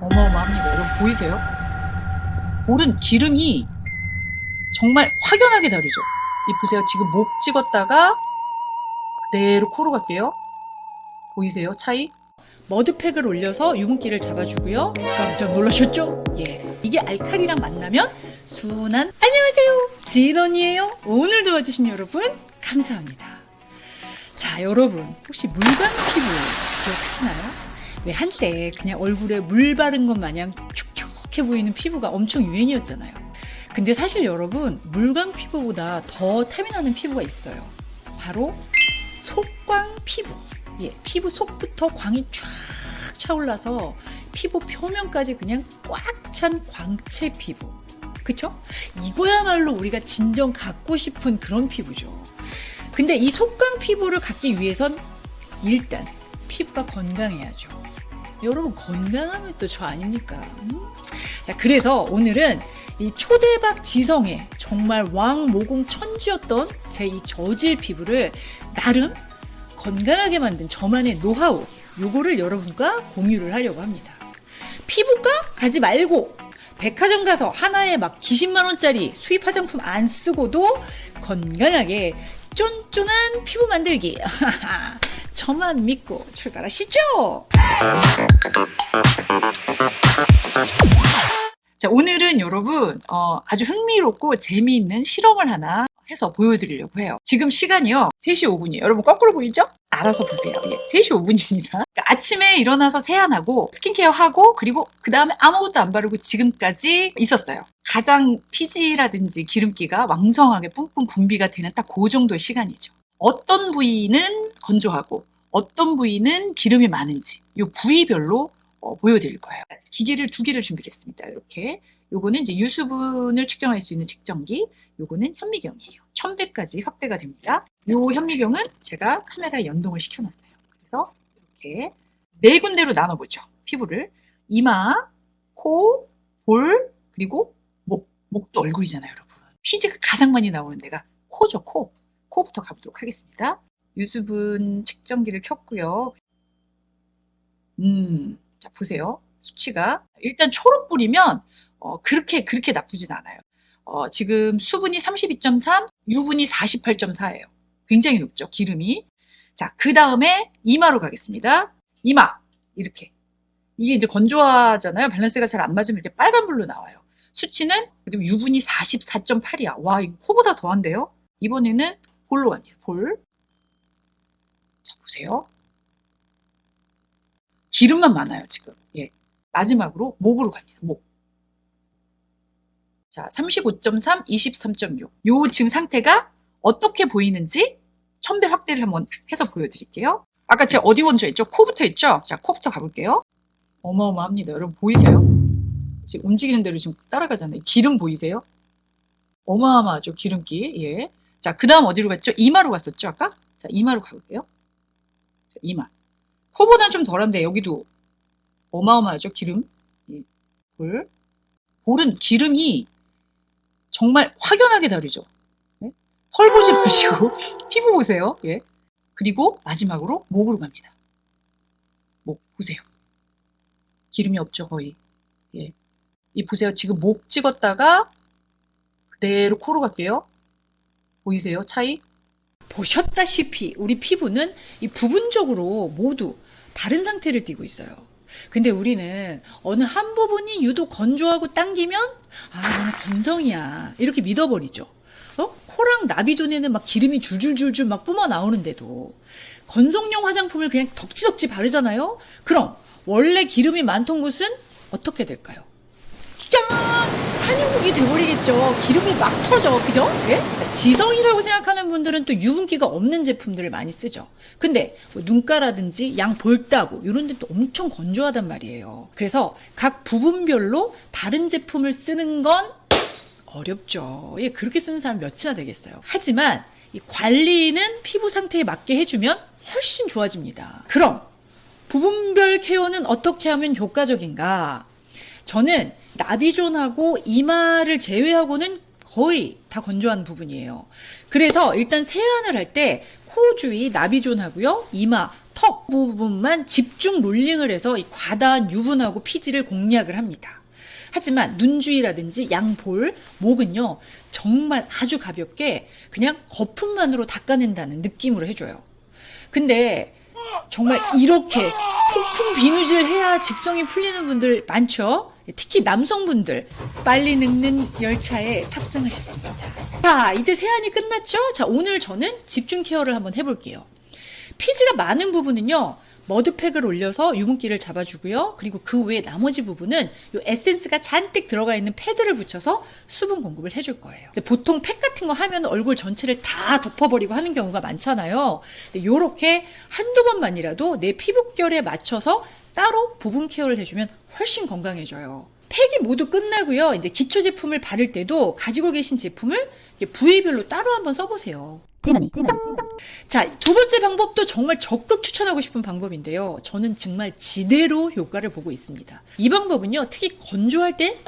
어마어마합니다. 여러분 보이세요? 볼은 기름이 정말 확연하게 다르죠. 이 보세요. 지금 목 찍었다가 그대로 코로 갈게요. 보이세요? 차이? 머드팩을 올려서 유분기를 잡아주고요. 깜짝 놀라셨죠? 예. 이게 알칼리랑 만나면 순한 안녕하세요. 진언니예요. 오늘 도와주신 여러분 감사합니다. 자, 여러분 혹시 물광 피부 기억하시나요? 왜 한때 그냥 얼굴에 물 바른 것 마냥 촉촉해 보이는 피부가 엄청 유행이었잖아요. 근데 사실 여러분 물광 피부보다 더 탐이 나는 피부가 있어요. 바로 속광 피부. 예, 피부 속부터 광이 쫙 차올라서 피부 표면까지 그냥 꽉 찬 광채 피부. 그쵸? 이거야말로 우리가 진정 갖고 싶은 그런 피부죠. 근데 이 속광 피부를 갖기 위해선 일단 피부가 건강해야죠. 여러분 건강하면 또 저 아닙니까? 자, 그래서 오늘은 이 초대박 지성의 정말 왕모공 천지였던 제 이 저질 피부를 나름 건강하게 만든 저만의 노하우, 요거를 여러분과 공유를 하려고 합니다. 피부과 가지 말고 백화점 가서 하나에 막 기십만 원짜리 수입 화장품 안 쓰고도 건강하게 쫀쫀한 피부 만들기. 저만 믿고 출발하시죠. 자, 오늘은 여러분 아주 흥미롭고 재미있는 실험을 하나 해서 보여드리려고 해요. 지금 시간이요 3시 5분이에요. 여러분 거꾸로 보이죠? 알아서 보세요. 예, 3시 5분입니다. 그러니까 아침에 일어나서 세안하고 스킨케어 하고 그리고 그 다음에 아무것도 안 바르고 지금까지 있었어요. 가장 피지라든지 기름기가 왕성하게 뿜뿜 분비가 되는 딱 그 정도의 시간이죠. 어떤 부위는 건조하고 어떤 부위는 기름이 많은지 이 부위별로 보여드릴 거예요. 기계를 2개를 준비를 했습니다. 이렇게 요거는 이제 유수분을 측정할 수 있는 측정기, 요거는 현미경이에요. 1100까지 확대가 됩니다. 요 현미경은 제가 카메라에 연동을 시켜놨어요. 그래서 이렇게 4군데로 나눠보죠. 피부를 이마, 코, 볼, 그리고 목. 목도 얼굴이잖아요, 여러분. 피지가 가장 많이 나오는 데가 코죠, 코. 코부터 가보도록 하겠습니다. 유수분 측정기를 켰고요. 자, 보세요. 수치가 일단 초록불이면 그렇게 나쁘진 않아요. 지금 수분이 32.3, 유분이 48.4예요. 굉장히 높죠, 기름이. 자, 그 다음에 이마로 가겠습니다. 이마 이렇게 이게 이제 건조하잖아요. 밸런스가 잘 안 맞으면 이렇게 빨간불로 나와요. 수치는 그리고 유분이 44.8이야. 와, 이거 코보다 더한데요. 이번에는 볼로 갑니다. 볼. 자, 보세요. 기름만 많아요, 지금. 예. 마지막으로 목으로 갑니다. 목. 자, 35.3, 23.6. 요 지금 상태가 어떻게 보이는지 1000배 확대를 한번 해서 보여드릴게요. 아까 제가 어디 먼저 했죠? 코부터 했죠? 자, 코부터 가볼게요. 어마어마합니다. 여러분 보이세요? 지금 움직이는 대로 지금 따라가잖아요. 기름 보이세요? 어마어마하죠, 기름기. 예. 자, 그 다음 어디로 갔죠? 이마로 갔었죠, 아까? 자, 이마로 가볼게요. 자, 이마. 코보다는 좀 덜한데 여기도 어마어마하죠, 기름. 예. 볼. 볼은 기름이 정말 확연하게 다르죠. 예? 털 보지 마시고 피부 보세요. 예. 그리고 마지막으로 목으로 갑니다. 목 보세요. 기름이 없죠, 거의. 예. 이 보세요. 지금 목 찍었다가 그대로 코로 갈게요. 보이세요? 차이? 보셨다시피 우리 피부는 이 부분적으로 모두 다른 상태를 띠고 있어요. 근데 우리는 어느 한 부분이 유독 건조하고 당기면 이건 건성이야 이렇게 믿어버리죠. 코랑 나비존에는 막 기름이 줄줄줄줄 막 뿜어 나오는데도 건성용 화장품을 그냥 덕지덕지 바르잖아요. 그럼 원래 기름이 많던 곳은 어떻게 될까요? 짠! 산유국이 돼버리겠죠. 기름이 막 터져. 그죠? 예? 지성이라고 생각하는 분들은 또 유분기가 없는 제품들을 많이 쓰죠. 근데 뭐 눈가라든지 양 볼따구 이런 데 또 엄청 건조하단 말이에요. 그래서 각 부분별로 다른 제품을 쓰는 건 어렵죠. 예, 그렇게 쓰는 사람 몇이나 되겠어요. 하지만 이 관리는 피부 상태에 맞게 해주면 훨씬 좋아집니다. 그럼 부분별 케어는 어떻게 하면 효과적인가? 저는 나비존하고 이마를 제외하고는 거의 다 건조한 부분이에요. 그래서 일단 세안을 할 때 코 주위 나비존하고요, 이마, 턱 부분만 집중 롤링을 해서 이 과다한 유분하고 피지를 공략을 합니다. 하지만 눈 주위라든지 양볼, 목은요 정말 아주 가볍게 그냥 거품만으로 닦아낸다는 느낌으로 해줘요. 근데 정말 이렇게 폭풍 비누질 해야 직성이 풀리는 분들 많죠? 특히 남성분들 빨리 늙는 열차에 탑승하셨습니다. 자, 이제 세안이 끝났죠? 자, 오늘 저는 집중 케어를 한번 해볼게요. 피지가 많은 부분은요 머드팩을 올려서 유분기를 잡아주고요. 그리고 그 외에 나머지 부분은 이 에센스가 잔뜩 들어가 있는 패드를 붙여서 수분 공급을 해줄 거예요. 근데 보통 팩 같은 거 하면 얼굴 전체를 다 덮어버리고 하는 경우가 많잖아요. 근데 요렇게 한두 번만이라도 내 피부결에 맞춰서 따로 부분 케어를 해주면 훨씬 건강해져요. 팩이 모두 끝나고요. 이제 기초 제품을 바를 때도 가지고 계신 제품을 부위별로 따로 한번 써보세요. 자, 두 번째 방법도 정말 적극 추천하고 싶은 방법인데요. 저는 정말 지대로 효과를 보고 있습니다. 이 방법은요, 특히 건조할 때,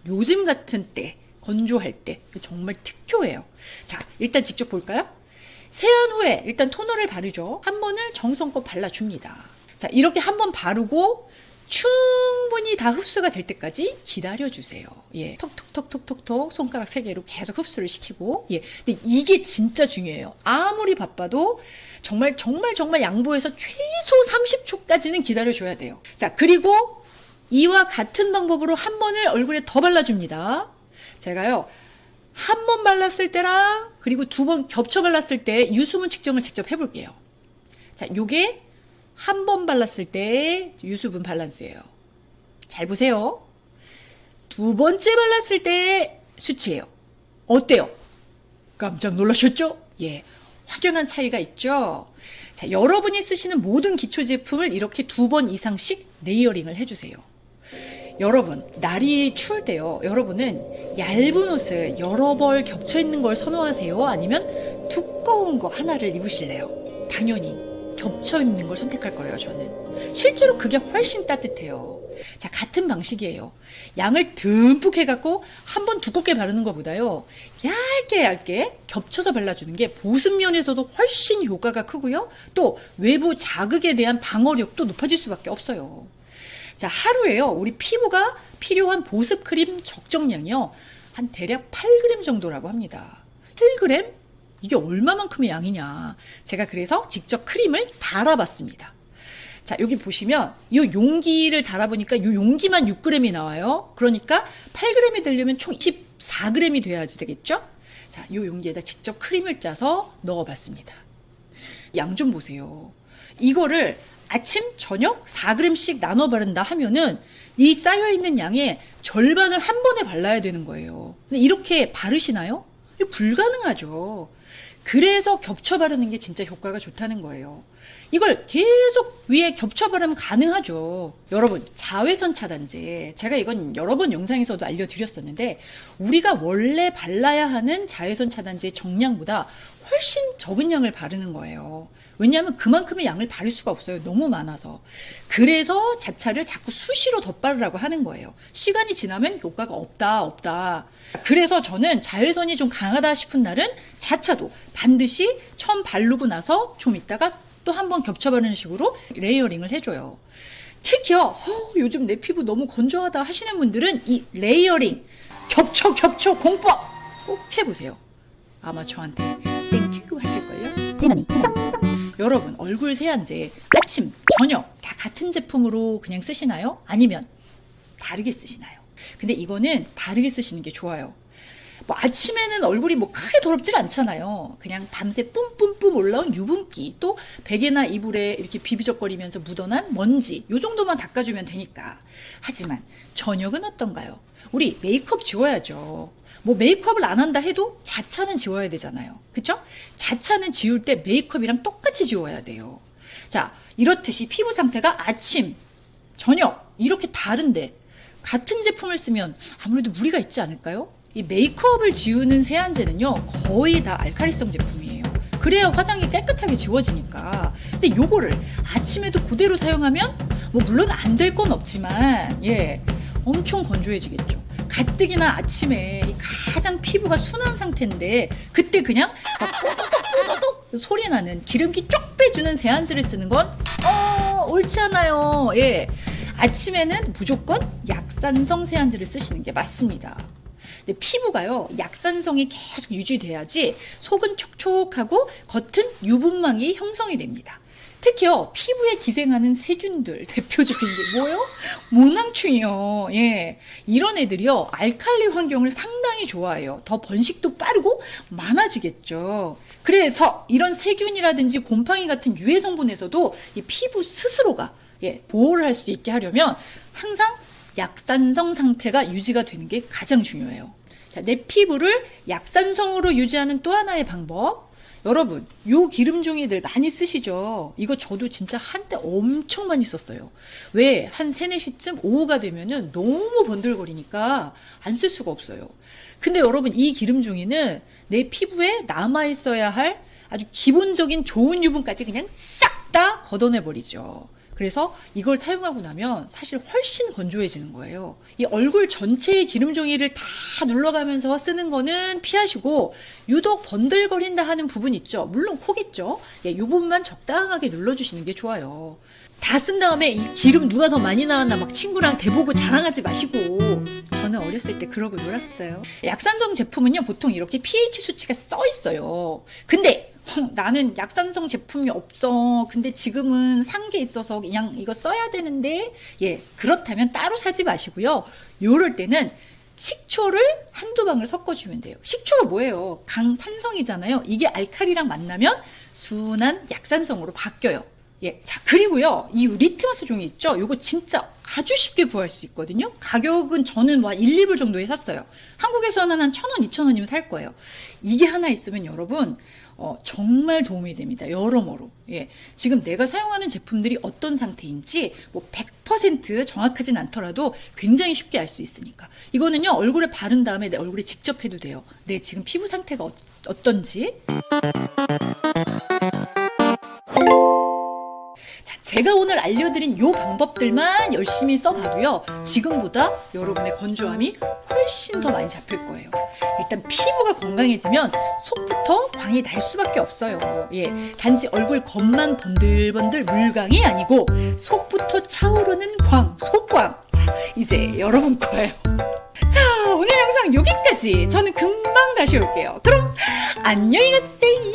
요즘 같은 때, 건조할 때 정말 특효예요. 자, 일단 직접 볼까요? 세안 후에 일단 토너를 바르죠. 한 번을 정성껏 발라줍니다. 자, 이렇게 한 번 바르고 충분히 다 흡수가 될 때까지 기다려주세요. 예. 톡톡톡톡톡톡 손가락 3개로 계속 흡수를 시키고, 예. 근데 이게 진짜 중요해요. 아무리 바빠도 정말 양보해서 최소 30초까지는 기다려줘야 돼요. 자, 그리고 이와 같은 방법으로 한 번을 얼굴에 더 발라줍니다. 제가요, 한 번 발랐을 때랑 그리고 2번 겹쳐 발랐을 때 유수분 측정을 직접 해볼게요. 자, 요게 한 번 발랐을 때 유수분 밸런스예요. 잘 보세요. 2번째 발랐을 때 수치예요. 어때요? 깜짝 놀라셨죠? 예, 확연한 차이가 있죠? 자, 여러분이 쓰시는 모든 기초 제품을 이렇게 2번 이상씩 레이어링을 해주세요. 여러분, 날이 추울 때요. 여러분은 얇은 옷을 여러 벌 겹쳐있는 걸 선호하세요? 아니면 두꺼운 거 하나를 입으실래요? 당연히 겹쳐 입는 걸 선택할 거예요, 저는. 실제로 그게 훨씬 따뜻해요. 자, 같은 방식이에요. 양을 듬뿍 해갖고 한 번 두껍게 바르는 것보다요, 얇게 겹쳐서 발라주는 게 보습면에서도 훨씬 효과가 크고요. 또 외부 자극에 대한 방어력도 높아질 수밖에 없어요. 자, 하루에요, 우리 피부가 필요한 보습 크림 적정량이요, 한 대략 8g 정도라고 합니다. 1g? 이게 얼마만큼의 양이냐. 제가 그래서 직접 크림을 달아봤습니다. 자, 여기 보시면 이 용기를 달아보니까 이 용기만 6g이 나와요. 그러니까 8g이 되려면 총 24g이 돼야지 되겠죠? 자, 이 용기에다 직접 크림을 짜서 넣어봤습니다. 양 좀 보세요. 이거를 아침, 저녁 4g씩 나눠 바른다 하면은 이 쌓여있는 양의 절반을 한 번에 발라야 되는 거예요. 근데 이렇게 바르시나요? 이거 불가능하죠. 그래서 겹쳐 바르는 게 진짜 효과가 좋다는 거예요. 이걸 계속 위에 겹쳐 바르면 가능하죠. 여러분, 자외선 차단제. 제가 이건 여러 번 영상에서도 알려드렸었는데, 우리가 원래 발라야 하는 자외선 차단제의 정량보다 훨씬 적은 양을 바르는 거예요. 왜냐하면 그만큼의 양을 바를 수가 없어요. 너무 많아서. 그래서 자차를 자꾸 수시로 덧바르라고 하는 거예요. 시간이 지나면 효과가 없다. 그래서 저는 자외선이 좀 강하다 싶은 날은 자차도 반드시 처음 바르고 나서 좀 있다가 또 한 번 겹쳐 바르는 식으로 레이어링을 해줘요. 특히요, 요즘 내 피부 너무 건조하다 하시는 분들은 이 레이어링, 겹쳐 공법 꼭 해보세요. 아마 저한테 땡큐 하실걸요? 찌머니. 여러분, 얼굴 세안제 아침, 저녁 다 같은 제품으로 그냥 쓰시나요? 아니면 다르게 쓰시나요? 근데 이거는 다르게 쓰시는 게 좋아요. 뭐 아침에는 얼굴이 뭐 크게 더럽질 않잖아요. 그냥 밤새 뿜뿜뿜 올라온 유분기, 또 베개나 이불에 이렇게 비비적거리면서 묻어난 먼지, 요 정도만 닦아주면 되니까. 하지만 저녁은 어떤가요? 우리 메이크업 지워야죠. 뭐 메이크업을 안 한다 해도 자차는 지워야 되잖아요. 그쵸? 자차는 지울 때 메이크업이랑 똑같이 지워야 돼요. 자, 이렇듯이 피부 상태가 아침, 저녁 이렇게 다른데 같은 제품을 쓰면 아무래도 무리가 있지 않을까요? 이 메이크업을 지우는 세안제는요, 거의 다 알칼리성 제품이에요. 그래야 화장이 깨끗하게 지워지니까. 근데 요거를 아침에도 그대로 사용하면 뭐 물론 안 될 건 없지만, 예, 엄청 건조해지겠죠. 가뜩이나 아침에 가장 피부가 순한 상태인데 그때 그냥 막 뽀독뽀독 소리나는 기름기 쪽 빼주는 세안제를 쓰는 건 옳지 않아요. 예. 아침에는 무조건 약산성 세안제를 쓰시는 게 맞습니다. 근데 피부가요, 약산성이 계속 유지돼야지 속은 촉촉하고 겉은 유분막이 형성이 됩니다. 특히요, 피부에 기생하는 세균들 대표적인 게 뭐예요? 모낭충이요. 예, 이런 애들이요, 알칼리 환경을 상당히 좋아해요. 더 번식도 빠르고 많아지겠죠. 그래서 이런 세균이라든지 곰팡이 같은 유해 성분에서도 이 피부 스스로가 보호를 할 수 있게 하려면 항상 약산성 상태가 유지가 되는 게 가장 중요해요. 자, 내 피부를 약산성으로 유지하는 또 하나의 방법. 여러분, 요 기름종이들 많이 쓰시죠? 이거 저도 진짜 한때 엄청 많이 썼어요. 왜? 한 3, 4시쯤 오후가 되면은 너무 번들거리니까 안 쓸 수가 없어요. 근데 여러분, 이 기름종이는 내 피부에 남아있어야 할 아주 기본적인 좋은 유분까지 그냥 싹 다 걷어내버리죠. 그래서 이걸 사용하고 나면 사실 훨씬 건조해지는 거예요. 이 얼굴 전체의 기름종이를 다 눌러가면서 쓰는 거는 피하시고, 유독 번들거린다 하는 부분 있죠. 물론 코겠죠. 이 부분만 적당하게 눌러주시는 게 좋아요. 다 쓴 다음에 이 기름 누가 더 많이 나왔나 막 친구랑 대보고 자랑하지 마시고. 저는 어렸을 때 그러고 놀았어요. 약산성 제품은요, 보통 이렇게 pH 수치가 써 있어요. 근데 나는 약산성 제품이 없어. 근데 지금은 산 게 있어서 그냥 이거 써야 되는데, 그렇다면 따로 사지 마시고요. 요럴 때는 식초를 한두 방울 섞어주면 돼요. 식초가 뭐예요? 강산성이잖아요. 이게 알칼리랑 만나면 순한 약산성으로 바뀌어요. 자, 그리고요, 이 리트머스 종이 있죠? 요거 진짜 아주 쉽게 구할 수 있거든요? 가격은 저는 1, 2불 정도에 샀어요. 한국에서는 한 1,000원, 2,000원이면 살 거예요. 이게 하나 있으면 여러분, 정말 도움이 됩니다. 여러모로. 지금 내가 사용하는 제품들이 어떤 상태인지 100% 정확하진 않더라도 굉장히 쉽게 알 수 있으니까. 이거는요, 얼굴에 바른 다음에 내 얼굴에 직접 해도 돼요. 내 지금 피부 상태가 어떤지. 자, 제가 오늘 알려드린 요 방법들만 열심히 써봐도요, 지금보다 여러분의 건조함이 훨씬 더 많이 잡힐 거예요. 일단 피부가 건강해지면 속부터 광이 날 수밖에 없어요. 단지 얼굴 겉만 번들번들 물광이 아니고 속부터 차오르는 광, 속광. 자, 이제 여러분 거예요. 자, 오늘 영상 여기까지. 저는 금방 다시 올게요. 그럼 안녕히 가세요.